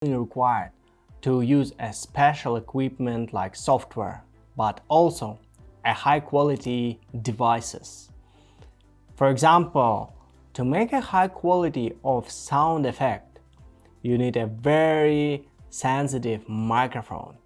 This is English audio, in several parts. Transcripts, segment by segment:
required to use a special equipment like software, but also a high quality devices. For example, to make a high quality of sound effect, you need a very sensitive microphone.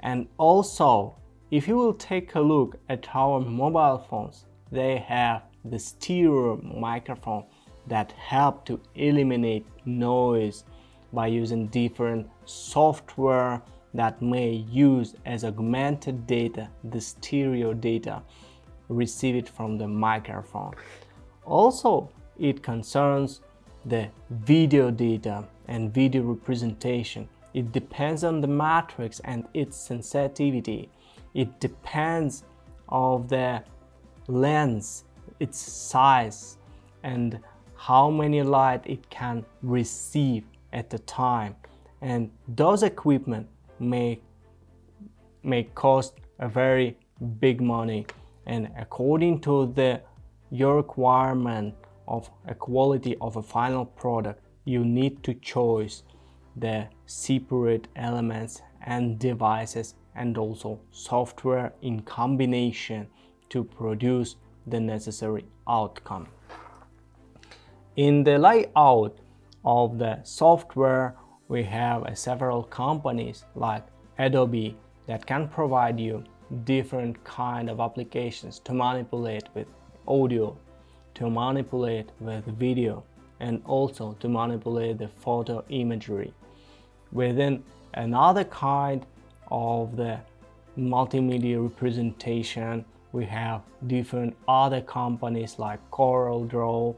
And also, if you will take a look at our mobile phones, they have the stereo microphone that help to eliminate noise by using different software that may use as augmented data the stereo data received from the microphone. Also, it concerns the video data and video representation. It depends on the matrix and its sensitivity. It depends on the lens, its size, and how many light it can receive at the time. And those equipment may cost a very big money, and according to your requirement of a quality of a final product, you need to choose the separate elements and devices and also software in combination to produce the necessary outcome. In the layout of the software, we have several companies like Adobe that can provide you different kind of applications to manipulate with audio, to manipulate with video, and also to manipulate the photo imagery. Within another kind of the multimedia representation, we have different other companies like CorelDRAW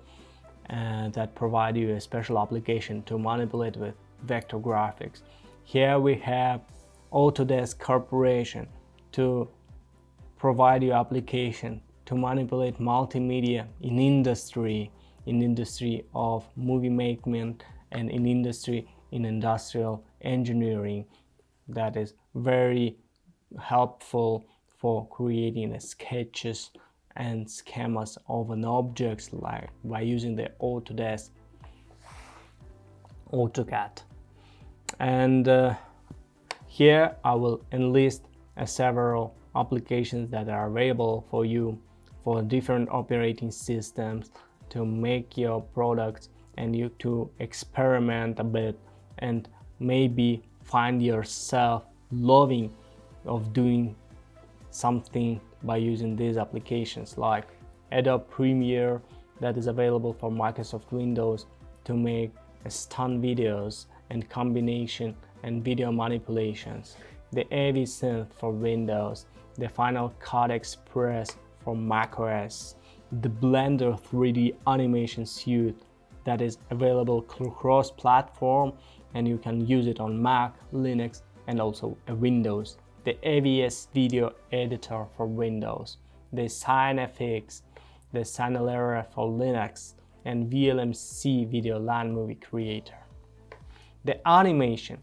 that provide you a special application to manipulate with vector graphics. Here we have Autodesk Corporation to provide you application to manipulate multimedia in industry of movie making and in industrial engineering. That is very helpful for creating sketches and schemas of an objects like by using the AutoCAD. And here I will enlist several applications that are available for you for different operating systems to make your products and you to experiment a bit and maybe find yourself loving of doing something by using these applications like Adobe Premiere that is available for Microsoft Windows to make stun videos and combination and video manipulations, the AV Synth for Windows, the Final Cut Express for macOS, the Blender 3D animation suite that is available cross-platform and you can use it on Mac, Linux, and also Windows, the AVS video editor for Windows, the SignFX, the Signalera for Linux, and VLMC video land movie creator. The animation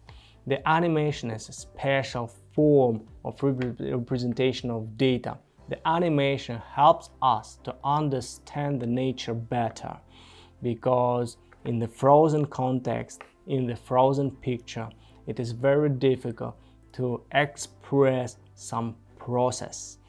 is a special form of representation of data. The animation helps us to understand the nature better because in the frozen context, in the frozen picture, it is very difficult to express some process.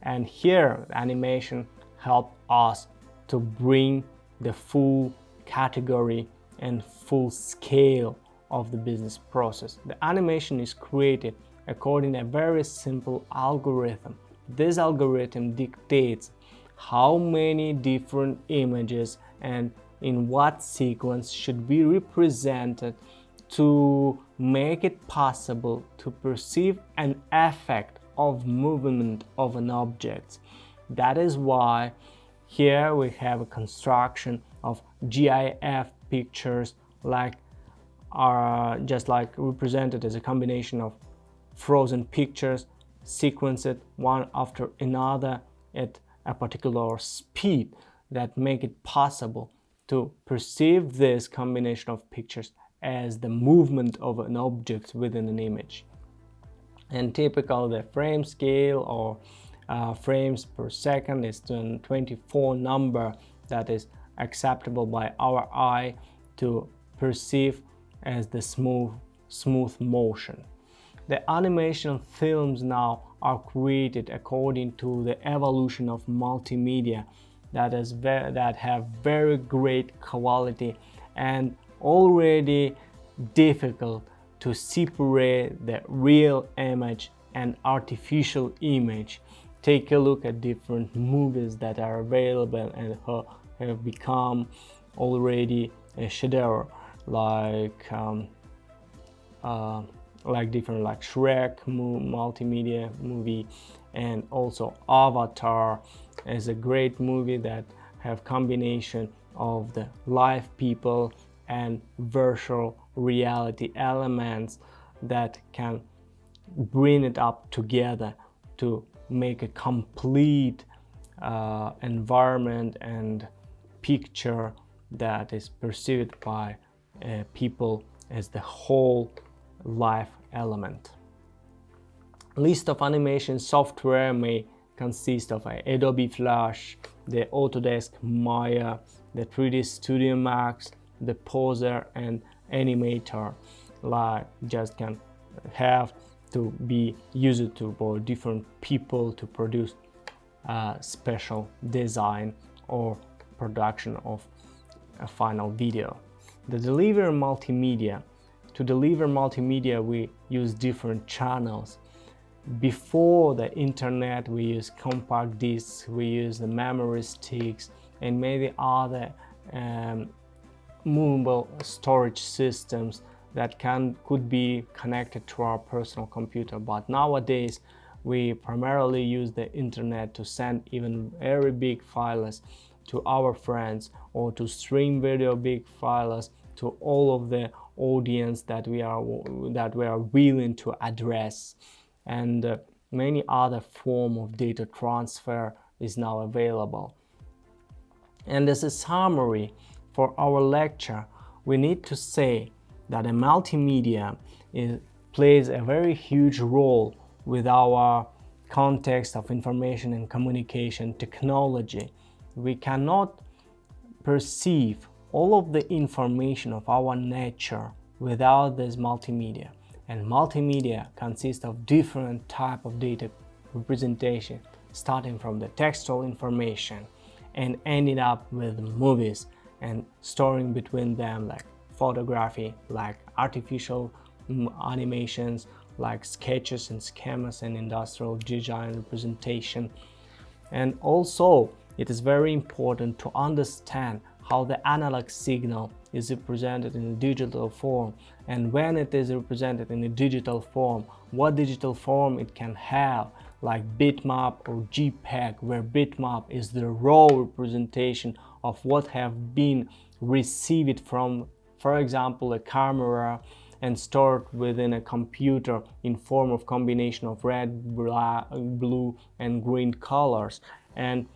And here animation helps us to bring the full category and full scale of the business process. The animation is created according to a very simple algorithm. This algorithm dictates how many different images and in what sequence should be represented to make it possible to perceive an effect of movement of an object. That is why here we have a construction of GIF pictures like are just like represented as a combination of frozen pictures sequenced one after another at a particular speed that make it possible to perceive this combination of pictures as the movement of an object within an image. And typical the frame scale or frames per second is 24 number that is acceptable by our eye to perceive as the smooth smooth motion. The animation films now are created according to the evolution of multimedia that have very great quality and already difficult to separate the real image and artificial image. Take a look at different movies that are available and have become already a shadow, like different like Shrek multimedia movie, and also Avatar is a great movie that have combination of the live people and virtual reality elements that can bring it up together to make a complete environment and picture that is perceived by people as the whole life element. List of animation software may consist of Adobe Flash, the Autodesk Maya, the 3D Studio Max, the Poser, and Animator. Like just can have to be used to for different people to produce special design or production of a final video. The deliver multimedia. To deliver multimedia, we use different channels. Before the internet, we use compact discs, we use the memory sticks, and maybe other movable storage systems that could be connected to our personal computer. But nowadays, we primarily use the internet to send even very big files to our friends, or to stream video big files to all of the audience that we are willing to address. And many other form of data transfer is now available. And as a summary for our lecture, we need to say that a multimedia plays a very huge role with our context of information and communication technology. We cannot perceive all of the information of our nature without this multimedia. And multimedia consists of different type of data representation, starting from the textual information and ending up with movies, and storing between them like photography, like artificial animations, like sketches and schemas and industrial design representation. And also, it is very important to understand how the analog signal is represented in a digital form, and when it is represented in a digital form, what digital form it can have, like bitmap or JPEG, where bitmap is the raw representation of what have been received from, for example, a camera, and stored within a computer in form of combination of red, black, blue, and green colors. And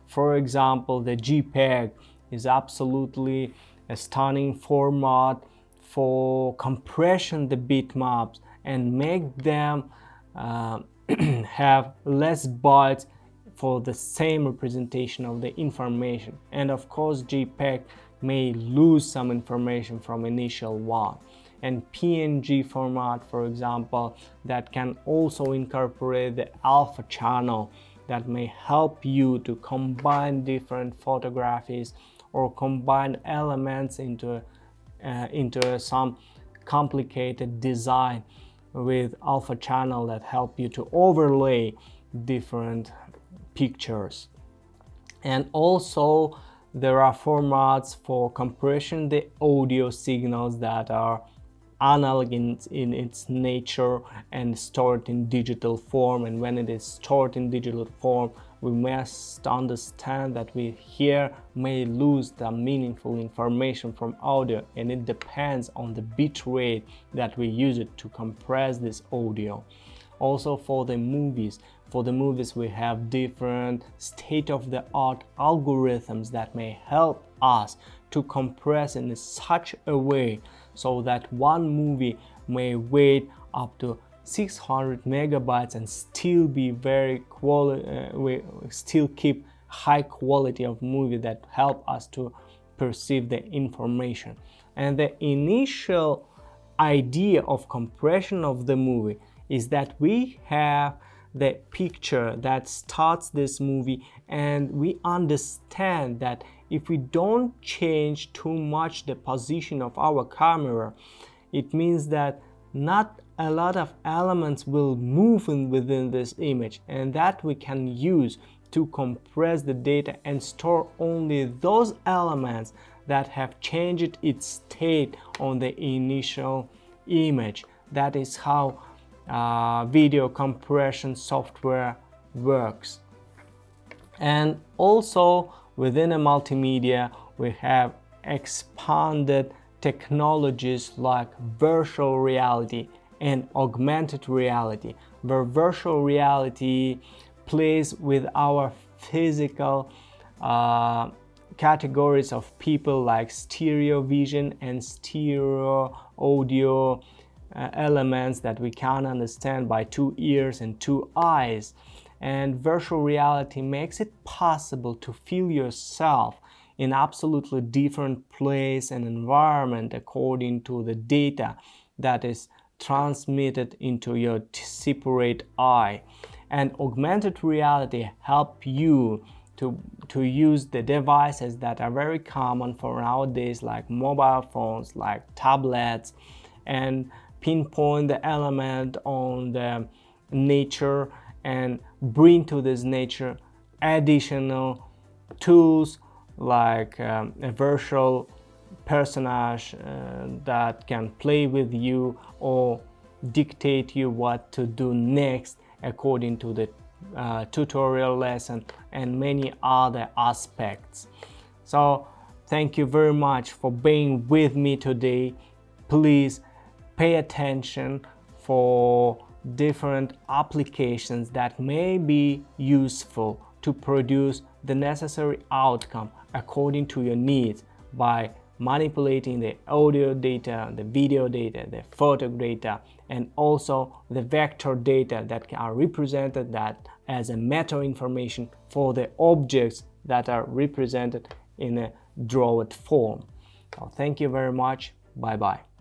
for example, the JPEG is absolutely a stunning format for compression the bitmaps and make them have less bytes for the same representation of the information. And of course, JPEG may lose some information from initial one. And PNG format, for example, that can also incorporate the alpha channel that may help you to combine different photographies or combine elements into some complicated design with alpha channel that help you to overlay different pictures. And also there are formats for compression the audio signals that are analog in its nature and stored in digital form. And when it is stored in digital form, we must understand that we here may lose the meaningful information from audio, and it depends on the bit rate that we use it to compress this audio. Also for the movies we have different state-of-the-art algorithms that may help us to compress in such a way so that one movie may weigh up to 600 megabytes and still be we still keep high quality of movie that help us to perceive the information. And the initial idea of compression of the movie is that we have the picture that starts this movie, and we understand that if we don't change too much the position of our camera, it means that not a lot of elements will move within this image, and that we can use to compress the data and store only those elements that have changed its state on the initial image. That is how video compression software works. And also within a multimedia, we have expanded technologies like virtual reality and augmented reality, where virtual reality plays with our physical categories of people, like stereo vision and stereo audio elements that we can understand by 2 ears and 2 eyes. And virtual reality makes it possible to feel yourself in absolutely different place and environment according to the data that is transmitted into your separate eye. And augmented reality help you to use the devices that are very common for nowadays, like mobile phones, like tablets, and pinpoint the element on the nature and bring to this nature additional tools like a virtual personage that can play with you or dictate you what to do next according to the tutorial lesson and many other aspects. So thank you very much for being with me today. Please pay attention for different applications that may be useful to produce the necessary outcome according to your needs by manipulating the audio data, the video data, the photo data, and also the vector data that are represented that as a meta information for the objects that are represented in a drawn form. So thank you very much. Bye bye.